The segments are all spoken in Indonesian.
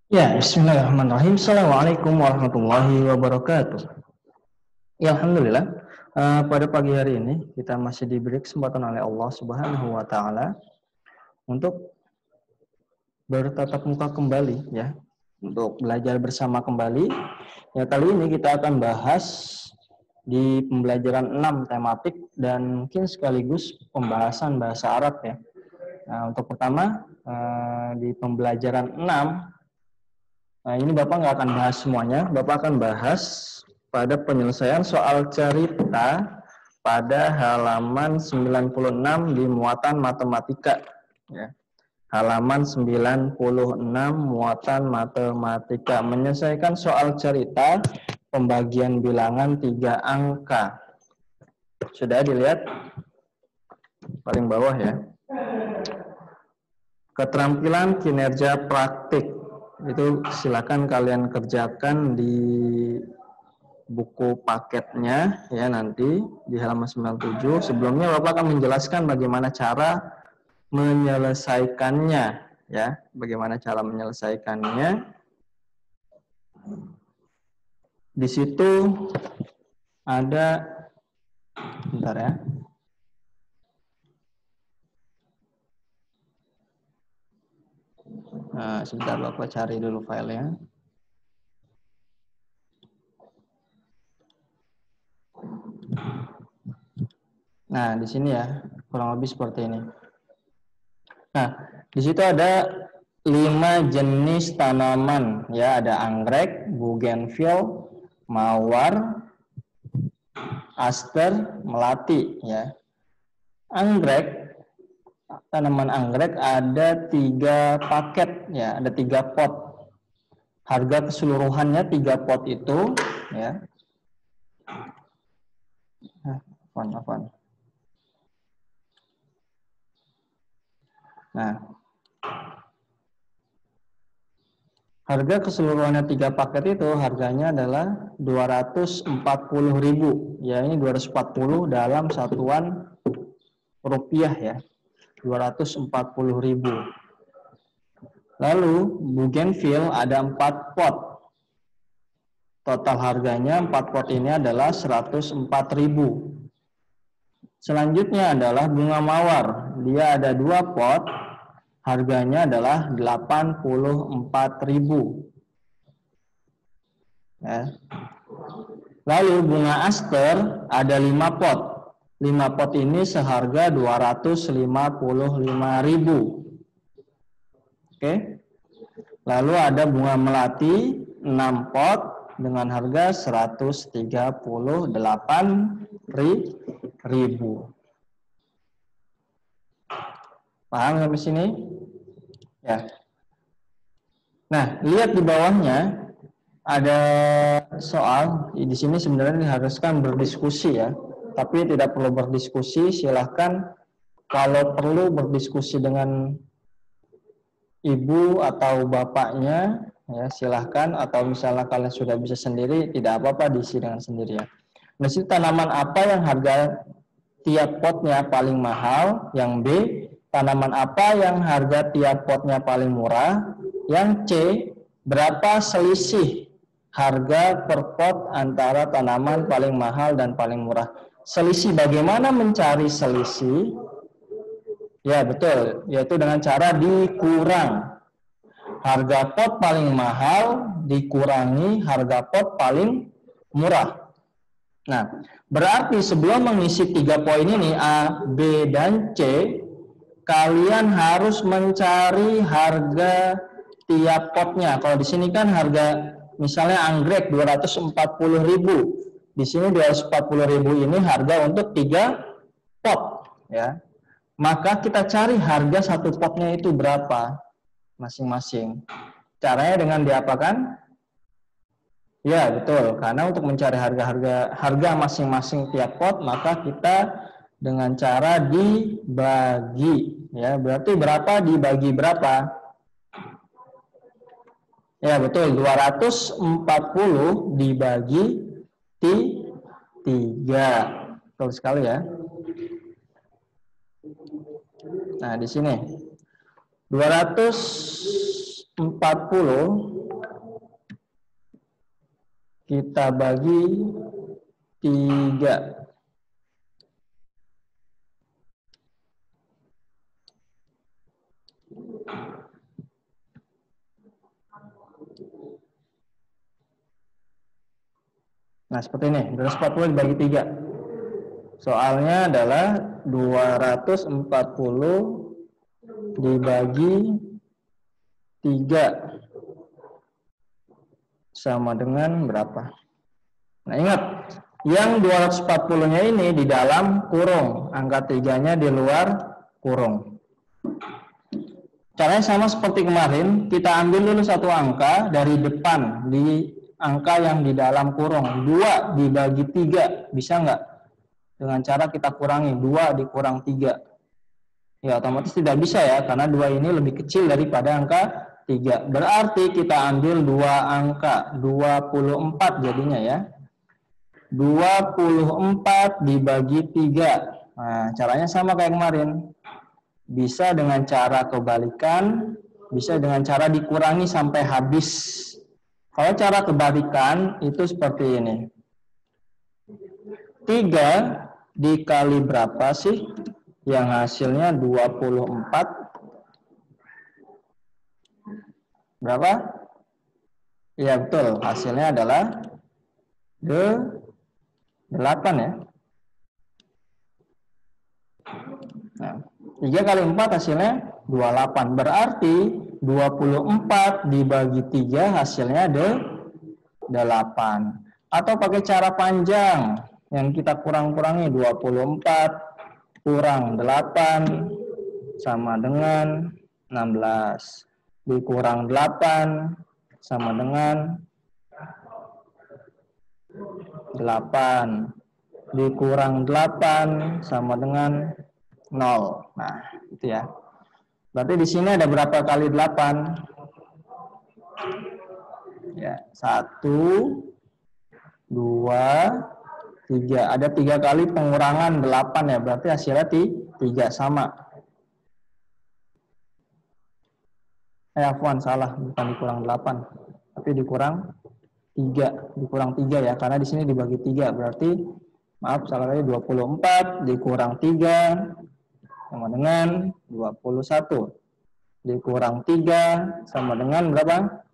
Ya, bismillahirrahmanirrahim. Assalamualaikum warahmatullahi wabarakatuh. Ya, alhamdulillah. Pada pagi hari ini kita masih diberi kesempatan oleh Allah Subhanahu wa taala untuk bertatap muka kembali ya, untuk belajar bersama kembali. Ya, kali ini kita akan bahas di pembelajaran 6 tematik dan mungkin sekaligus pembahasan bahasa Arab ya. Nah, untuk pertama di pembelajaran 6. Nah, ini Bapak nggak akan bahas semuanya. Bapak akan bahas pada penyelesaian soal cerita pada halaman 96 di muatan matematika. Ya. Halaman 96 muatan matematika. Menyelesaikan soal cerita pembagian bilangan 3 angka. Sudah dilihat? Paling bawah ya. Keterampilan kinerja praktik. Itu silakan kalian kerjakan di buku paketnya ya nanti di halaman 97. Sebelumnya Bapak akan menjelaskan bagaimana cara menyelesaikannya ya, bagaimana cara menyelesaikannya. Di situ ada bentar ya. Nah, sebentar Bapak cari dulu filenya. Nah, di sini ya, kurang lebih seperti ini. Nah, di situ ada 5 jenis tanaman, ya, ada anggrek, bougainville, mawar, aster, melati, ya. Anggrek, tanaman anggrek ada 3 paket, ya, ada 3 pot. Harga keseluruhannya 3 pot itu, ya. Apaan. Nah, harga keseluruhannya 3 paket itu harganya adalah 240.000. Ya, ini 240 dalam satuan rupiah ya. 240.000. Lalu bougainville ada 4 pot. Total harganya 4 pot ini adalah 104.000. Selanjutnya adalah bunga mawar. Dia ada 2 pot. Harganya adalah 84.000. Ya. Lalu bunga aster ada 5 pot. 5 pot ini seharga 255.000. Oke. Lalu ada bunga melati 6 pot dengan harga 138.000. Paham sampai sini? Ya. Nah, lihat di bawahnya ada soal. Di sini sebenarnya diharuskan berdiskusi ya. Tapi tidak perlu berdiskusi, silahkan kalau perlu berdiskusi dengan ibu atau bapaknya ya silahkan, atau misalnya kalian sudah bisa sendiri tidak apa-apa diisi dengan sendiri ya. Nah, tanaman apa yang harga tiap potnya paling mahal? Yang B, tanaman apa yang harga tiap potnya paling murah? Yang C, berapa selisih harga per pot antara tanaman paling mahal dan paling murah? Selisih, bagaimana mencari selisih? Ya, betul, yaitu dengan cara dikurang. Harga pot paling mahal dikurangi harga pot paling murah. Nah, berarti sebelum mengisi 3 poin ini A, B, dan C, kalian harus mencari harga tiap potnya. Kalau di sini kan harga misalnya anggrek 240.000. Di sini 240.000 ini harga untuk 3 pot ya. Maka kita cari harga satu potnya itu berapa masing-masing. Caranya dengan diapakan? Ya, betul. Karena untuk mencari harga masing-masing tiap pot, maka kita dengan cara dibagi. Ya, berarti berapa dibagi berapa? Ya, betul. 240 dibagi 3. Betul sekali ya. Nah, di sini 240 kita bagi 3. Nah, seperti ini. 240 dibagi 3. Soalnya adalah 240 dibagi 3 sama dengan berapa? Nah, ingat, yang 240-nya ini di dalam kurung, angka 3-nya di luar kurung. Caranya sama seperti kemarin, kita ambil dulu satu angka dari depan, di angka yang di dalam kurung. 2 dibagi 3, bisa nggak? Dengan cara kita kurangi, 2 dikurang 3. Ya, otomatis tidak bisa ya, karena 2 ini lebih kecil daripada angka 3. Berarti kita ambil 2 angka, 24 jadinya ya. 24 dibagi 3. Nah, caranya sama kayak kemarin. Bisa dengan cara kebalikan, bisa dengan cara dikurangi sampai habis. Kalau cara kebalikan itu seperti ini. 3 dikali berapa sih? Yang hasilnya 24. Berapa? Ya betul, hasilnya adalah 8 ya. Nah, 3 kali 4 hasilnya 28. Berarti 24 dibagi 3 hasilnya 8. Atau pakai cara panjang yang kita kurang-kurangi, 24 kurang 8 sama dengan 16. Dikurang 8 sama dengan 8. Dikurang 8 sama dengan 0. Nah, itu ya. Berarti di sini ada berapa kali 8? Ya, 1, 2, 3. Ada 3 kali pengurangan 8 ya. Berarti hasilnya 3 sama. Afwan, salah, bukan dikurang 8, tapi dikurang 3, dikurang 3 ya, karena di sini dibagi 3, berarti maaf salah tadi, 24 dikurang 3 sama dengan 21. Dikurang 3 sama dengan berapa?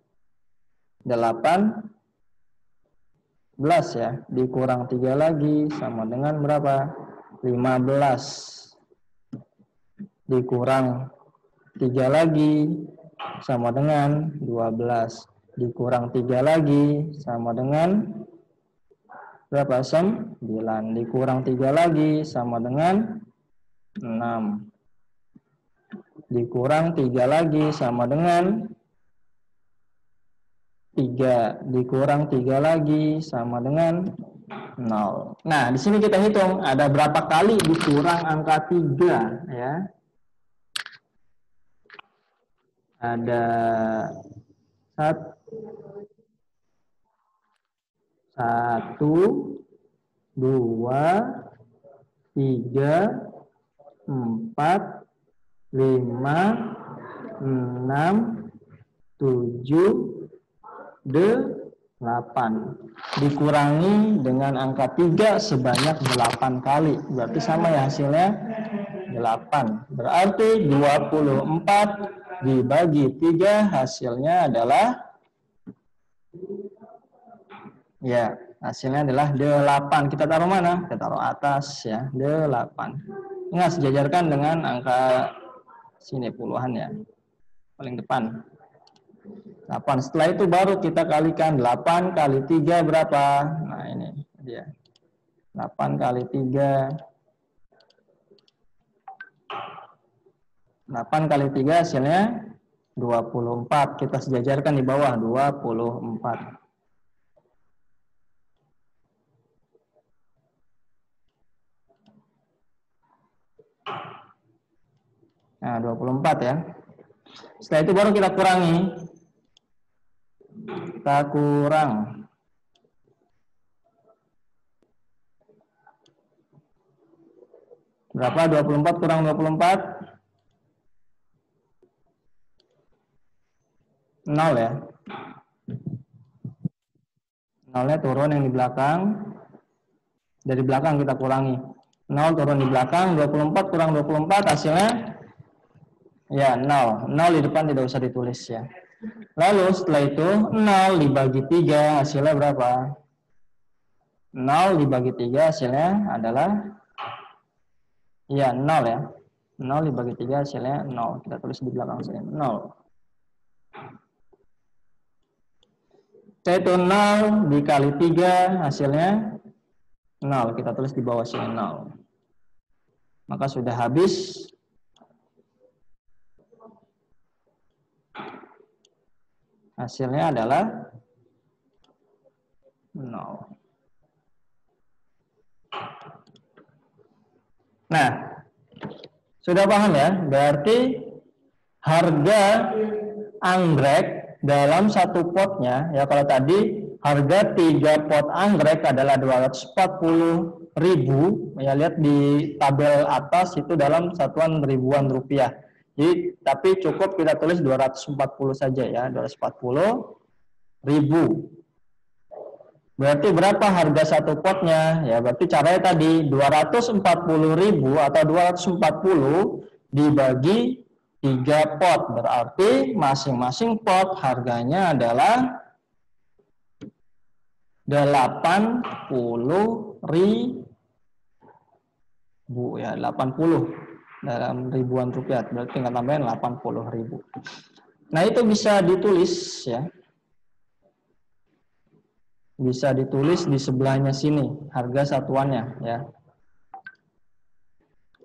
18 ya. Dikurang 3 lagi sama dengan berapa? 15. Dikurang 3 lagi sama dengan 12. Dikurang 3 lagi sama dengan berapa? 9. Dikurang 3 lagi sama dengan 6. Dikurang 3 lagi sama dengan 3. Dikurang 3 lagi sama dengan 0. Nah, di sini kita hitung ada berapa kali dikurang angka 3 ya. Ada 1, 2, 3, 4, 5, 6, 7, 8. Dikurangi dengan angka 3 sebanyak 8 kali. Berarti sama ya hasilnya 8. Berarti 24 dibagi 3 hasilnya adalah ya, hasilnya adalah 8. Kita taruh mana? Kita taruh atas ya, 8. Ingat sejajarkan dengan angka sini puluhan ya. Paling depan. 8. Setelah itu baru kita kalikan 8 kali 3 berapa? Nah, ini dia. 8 kali 3. 8 kali 3 hasilnya 24. Kita sejajarkan di bawah 24. Nah, 24 ya. Setelah itu baru kita kurangi. Kita kurang. Berapa? 24 kurang 24? 0 ya. Nolnya turun yang di belakang. Dari belakang kita kurangi. 0 turun di belakang, 24 kurang 24 hasilnya ya 0. 0 di depan tidak usah ditulis ya. Lalu setelah itu 0 dibagi 3 hasilnya berapa? 0 dibagi 3 hasilnya adalah ya 0 ya. 0 dibagi 3 hasilnya 0. Kita tulis di belakang sini 0. Itu 0 dikali 3 hasilnya 0. Kita tulis di bawah sini 0. Maka sudah habis. Hasilnya adalah 0. Nah, sudah paham ya? Berarti harga anggrek dalam satu potnya, ya kalau tadi harga 3 pot anggrek adalah 240.000, ya lihat di tabel atas itu dalam satuan ribuan rupiah. Jadi, tapi cukup kita tulis 240 saja ya, 240.000. Berarti berapa harga satu potnya? Ya, berarti caranya tadi 240.000 atau 240 dibagi 3 pot. Berarti masing-masing pot harganya adalah 80.000 ya, 80 dalam ribuan rupiah. Berarti tinggal tambahin 80.000. Nah, itu bisa ditulis ya. Bisa ditulis di sebelahnya sini harga satuannya ya.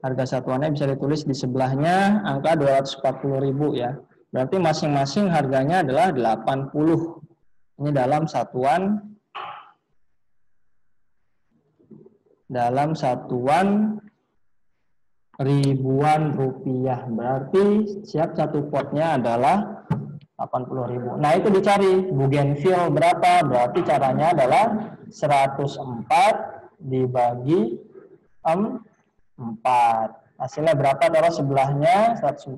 Harga satuannya bisa ditulis di sebelahnya angka 240.000 ya. Berarti masing-masing harganya adalah 80. Ini dalam satuan ribuan rupiah. Berarti siap satu potnya adalah 80.000. Nah, itu dicari Bougainville berapa? Berarti caranya adalah 104 dibagi 4. Hasilnya berapa? Taruh sebelahnya 104.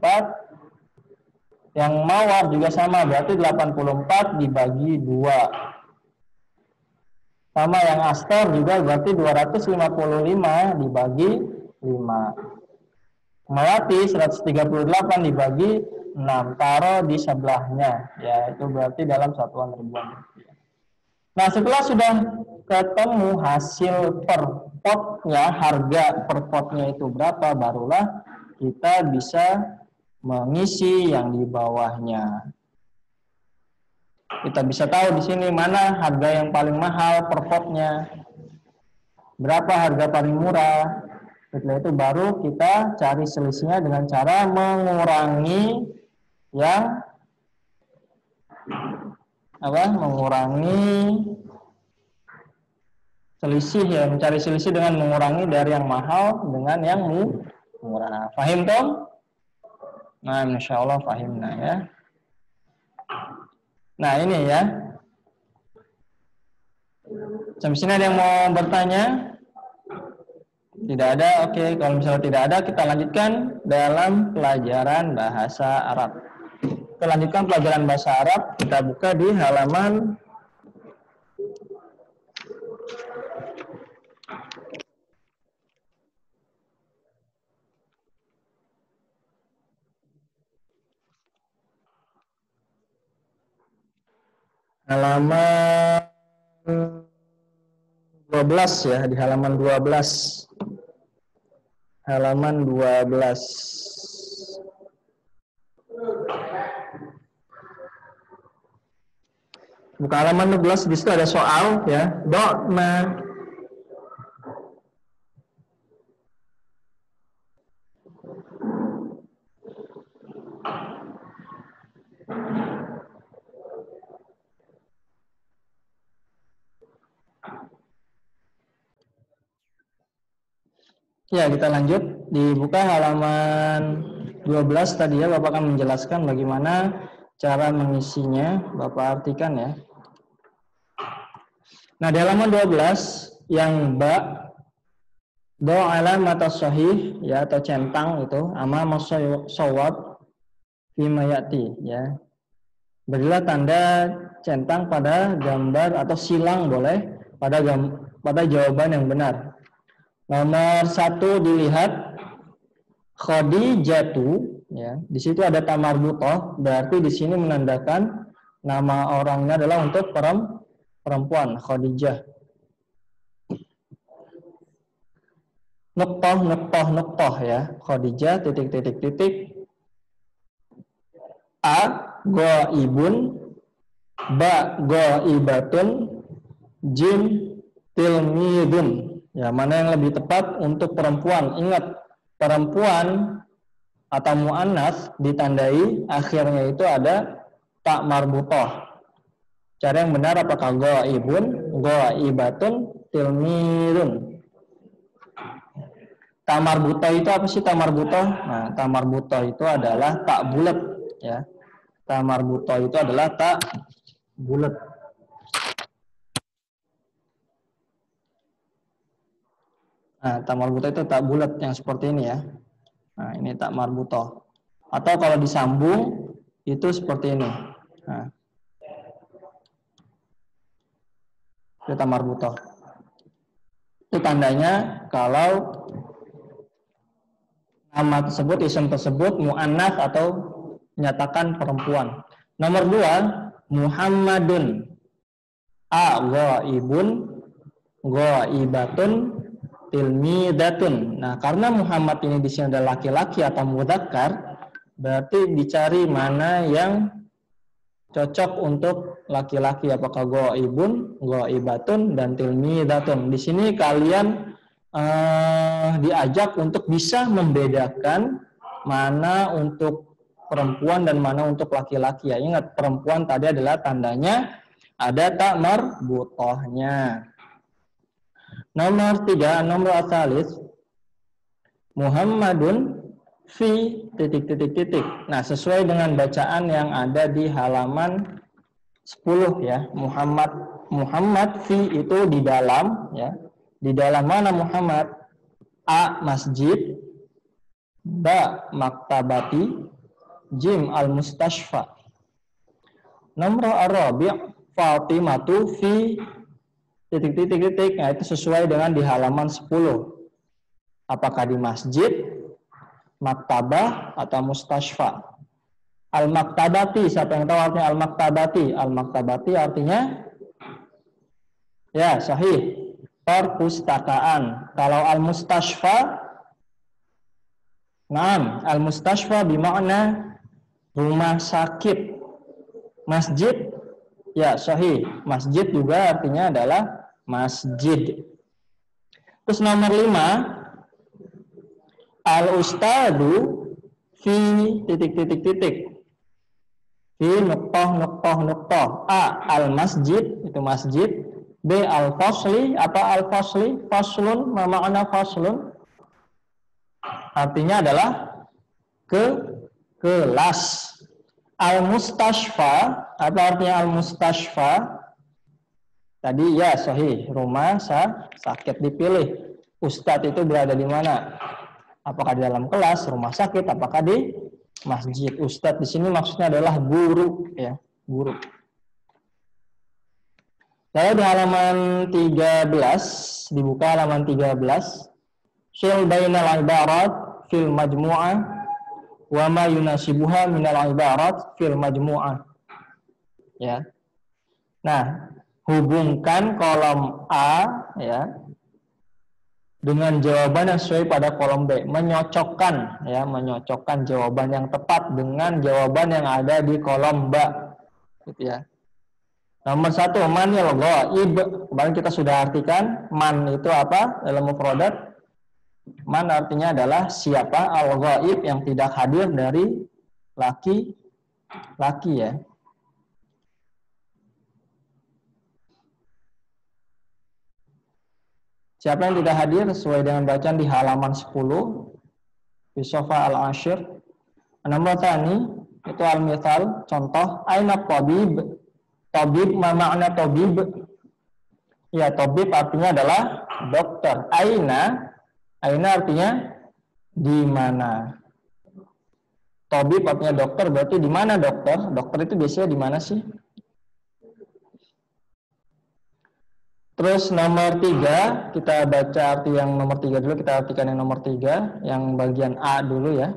Yang mawar juga sama, berarti 84 dibagi 2. Sama yang aster juga berarti 255 dibagi 5. Melati 138 dibagi 6, taruh di sebelahnya, ya itu berarti dalam satuan ribuan rupiah. Nah, setelah sudah ketemu hasil per potnya, harga per potnya itu berapa, barulah kita bisa mengisi yang di bawahnya. Kita bisa tahu di sini mana harga yang paling mahal per potnya, berapa harga paling murah. Setelah itu baru kita cari selisihnya dengan cara mengurangi mengurangi selisih ya, mencari selisih dengan mengurangi dari yang mahal dengan yang murah. Fahim Tom? Nah, insyaallah fahim ya. Nah, ini ya. Sampai sini ada yang mau bertanya? Tidak ada. Oke, kalau misalnya tidak ada, kita lanjutkan dalam pelajaran bahasa Arab. Kita lanjutkan pelajaran bahasa Arab. Kita buka di halaman halaman 12 ya, di halaman 12. Halaman 12. Buka halaman 12, di situ ada soal ya. Dogma. Ya, kita lanjut. Dibuka halaman 12 tadi ya, Bapak akan menjelaskan bagaimana cara mengisinya. Bapak artikan ya. Nah, di halaman 12 yang ba do alamat sahih ya, atau centang itu amama shawab fi mayati ya. Berilah tanda centang pada gambar atau silang boleh pada jawaban yang benar. Nomor 1 dilihat Khadijatu, ya. Di situ ada ta marbuthah, berarti di sini menandakan nama orangnya adalah untuk perempuan, Khadijah. Nuqtah ya. Khadijah titik. A ghaibun, ba ghaibatun, jim tilmidun. Ya, mana yang lebih tepat untuk perempuan? Ingat, perempuan atau muannas ditandai akhirnya itu ada ta marbuthah. Cara yang benar apakah ghaibun, ghaibatun, tilmidun? Ta marbuthah itu apa sih ta marbuthah? Nah, ta marbuthah itu adalah tak bulat, ya. Ta marbuthah itu adalah tak bulat. Nah, ta marbuthah itu tak bulat yang seperti ini ya. Nah, ini tak marbuthah. Atau kalau disambung itu seperti ini. Nah, itu ta marbuthah. Itu tandanya kalau nama tersebut, isim tersebut mu'annas atau menyatakan perempuan. Nomor 2, Muhammadun. A ghaibun, ghaibatun, tilmidatun. Nah, karena Muhammad ini di sini adalah laki-laki atau mudzakkar, berarti dicari mana yang cocok untuk laki-laki, apakah ghaibun, ghaibatun, dan tilmidatun. Di sini kalian diajak untuk bisa membedakan mana untuk perempuan dan mana untuk laki-laki ya. Ingat, perempuan tadi adalah tandanya ada ta marbuthahnya. Nomor 3, nomor asalis Muhammadun fi titik. Nah, sesuai dengan bacaan yang ada di halaman 10 ya. Muhammad fi itu di dalam ya. Di dalam mana Muhammad? A masjid, ba maktabati, jim al mustashfa. Nomor arabi' Fatimatu fi titik. Nah, itu sesuai dengan di halaman 10. Apakah di masjid, maktabah, atau mustashfa? Al-maktabati, siapa yang tahu artinya al-maktabati? Al-maktabati artinya ya, sahih, perpustakaan. Kalau al-mustashfa, al-mustashfa bermakna rumah sakit. Masjid, ya sahih, masjid juga artinya adalah masjid. Terus nomor 5, al-ustadu fi titik. Fi nuqtah. A al-masjid, itu masjid. B al-fasli, apa al-fasli? Faslun, makna faslun artinya adalah kelas. Al-mustashfa, apa artinya al-mustashfa? Tadi ya sahih, rumah sakit. Dipilih ustadz itu berada di mana? Apakah di dalam kelas, rumah sakit, apakah di masjid? Ustadz di sini maksudnya adalah guru ya, guru. Lalu di halaman 13, dibuka halaman 13. Syil bainal ibarat fil majmu'ah wa ma yunasibuha minal ibarat fil majmu'ah. Ya. Nah, hubungkan kolom A ya dengan jawaban yang sesuai pada kolom B. Menyocokkan jawaban yang tepat dengan jawaban yang ada di kolom B. Gitu ya. Nomor 1, manil ghaib. Kemarin kita sudah artikan man itu apa dalam mufradat. Man artinya adalah siapa, al-ghaib yang tidak hadir dari laki ya. Siapa yang tidak hadir sesuai dengan bacaan di halaman 10 di sofa al-ashir. Nomor tani itu al-mithal, contoh aina tabib. Tabib, makna tabib? Ya, tabib artinya adalah dokter. Aina artinya di mana. Tabib artinya dokter, berarti di mana dokter? Dokter itu biasanya di mana sih? Terus nomor 3, kita baca arti yang nomor 3 dulu, kita artikan yang nomor 3, yang bagian A dulu ya.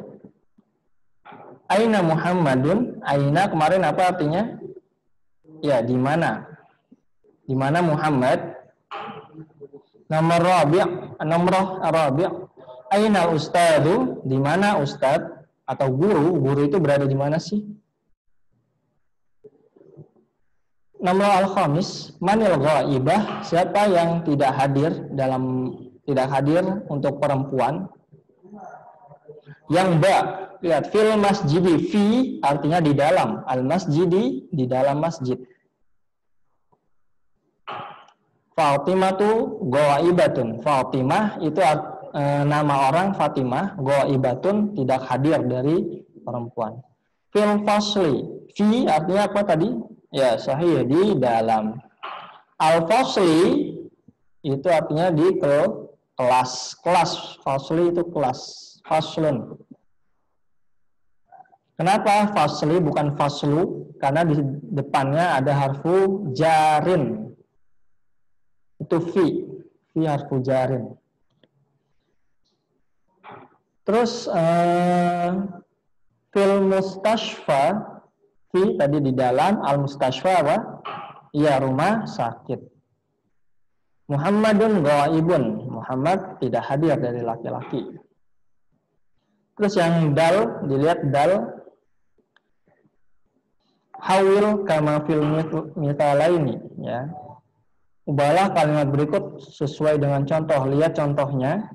Aina Muhammadun, aina kemarin apa artinya? Ya, di mana? Di mana Muhammad? Nomor Rabi', aina ustadu, di mana ustad atau guru? Guru itu berada di mana sih? Nomor al-khamis, manil ghaibah, siapa yang tidak hadir untuk perempuan? Yang ba, lihat fil masjidi, fi artinya di dalam, al masjidi di dalam masjid. Fatimah tu ghaibatun, Fatimah itu nama orang Fatimah, ghaibatun tidak hadir dari perempuan. Fil fasli, fi artinya apa tadi? Ya, sahih, di dalam. Al fasli itu artinya di kelas. Fasli itu kelas. Faslun. Kenapa fasli bukan faslu? Karena di depannya ada harfu jarin. Itu fi harfu jarin. Terus fil mustashfa, fi tadi di dalam, al mustashfa apa? Ya, rumah sakit. Muhammadun ghaibun, Muhammad tidak hadir dari laki-laki. Terus yang dal, dilihat dal, hawil kama fil mithalaini, ya. Ubahlah kalimat berikut sesuai dengan contoh. Lihat contohnya.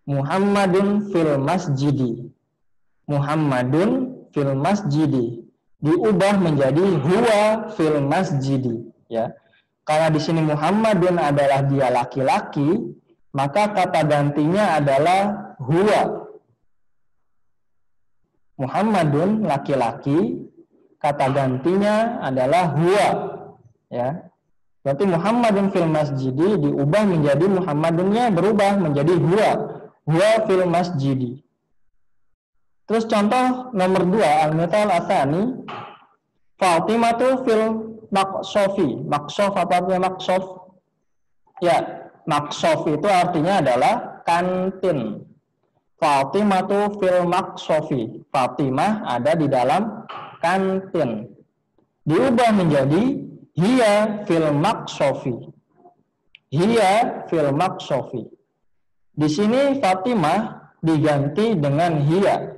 Muhammadun fil masjidi. Muhammadun fil masjidi. Diubah menjadi huwa fil masjidi, ya. Karena di sini Muhammadun adalah dia laki-laki, maka kata gantinya adalah huwa. Muhammadun laki-laki, kata gantinya adalah huwa, ya. Berarti Muhammadun fil masjidi diubah menjadi Muhammadunnya berubah menjadi huwa fil masjidi. Terus contoh nomor 2, al-mithal atsani, Fatimatu fil maqsofi. Maqsof apa artinya maqsof? Ya, maqsof itu artinya adalah kantin. Fatimatu fil maqsofi. Fatimah ada di dalam kantin. Diubah menjadi hiya fil maqsofi. Hiya fil maqsofi. Di sini Fatimah diganti dengan hiya.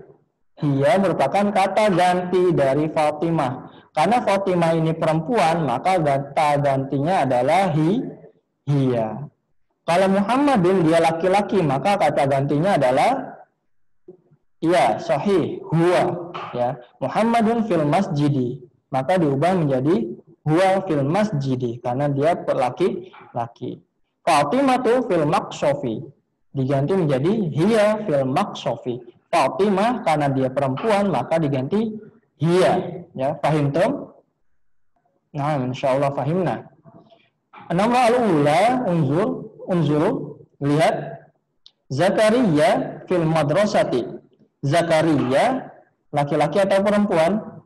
Hiya merupakan kata ganti dari Fatimah. Karena Fatimah ini perempuan, maka kata gantinya adalah hiya. Kalau Muhammadin dia laki-laki, maka kata gantinya adalah ya, sahih, huwa, ya. Muhammadun fil masjidi, maka diubah menjadi huwa fil masjidi karena dia laki-laki. Fatimah tu fil maqsofi, diganti menjadi hiya fil maqsofi. Fatimah karena dia perempuan maka diganti hiya, ya. Fahim tum? Nah, insyaallah fahimna. Nomor al-ula, unzur, lihat. Zakaria fil madrasati. Zakaria laki-laki atau perempuan?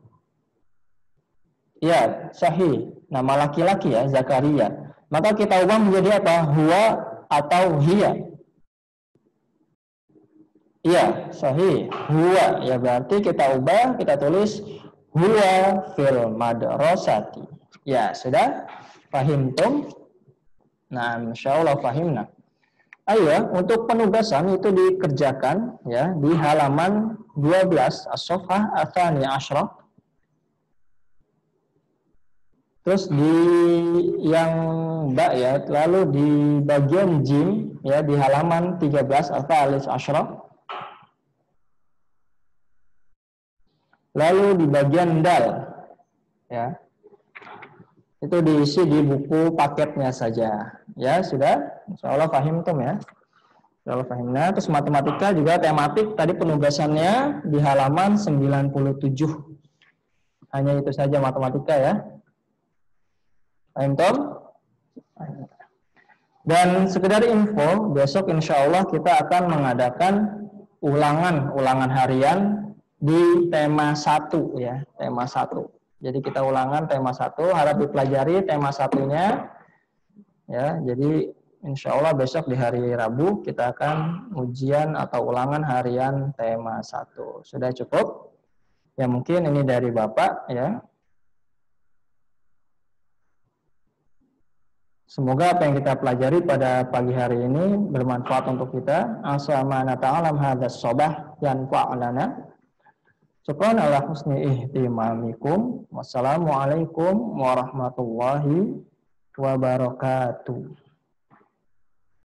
Ya, sahih. Nama laki-laki ya, Zakaria. Maka kita ubah menjadi apa? Huwa atau hiya. Iya, sahih. Huwa. Ya, berarti kita ubah, kita tulis huwa fil madrasati. Ya, sudah? Fahimtum? Nah, insyaallah fahimna. Ayo, untuk penugasan itu dikerjakan ya di halaman 12 as-safhah ats-tsaniyah asyrah. Terus di yang mbak ya, lalu di bagian jim ya di halaman 13 ats-tsalits asyrah. Lalu di bagian dal ya. Itu diisi di buku paketnya saja. Ya, sudah? Insyaallah paham tuh ya. Insyaallah pahimnya. Terus matematika juga tematik tadi penugasannya di halaman 97. Hanya itu saja matematika ya. Paham tuh? Dan sekedar info, besok insyaallah kita akan mengadakan ulangan harian di tema 1 ya, tema 1. Jadi kita ulangan tema 1, harap dipelajari tema 1-nya ya. Jadi insya Allah besok di hari Rabu kita akan ujian atau ulangan harian tema 1. Sudah cukup? Ya mungkin ini dari Bapak ya. Semoga apa yang kita pelajari pada pagi hari ini bermanfaat untuk kita. Assalamualaikum warahmatullahi wabarakatuh.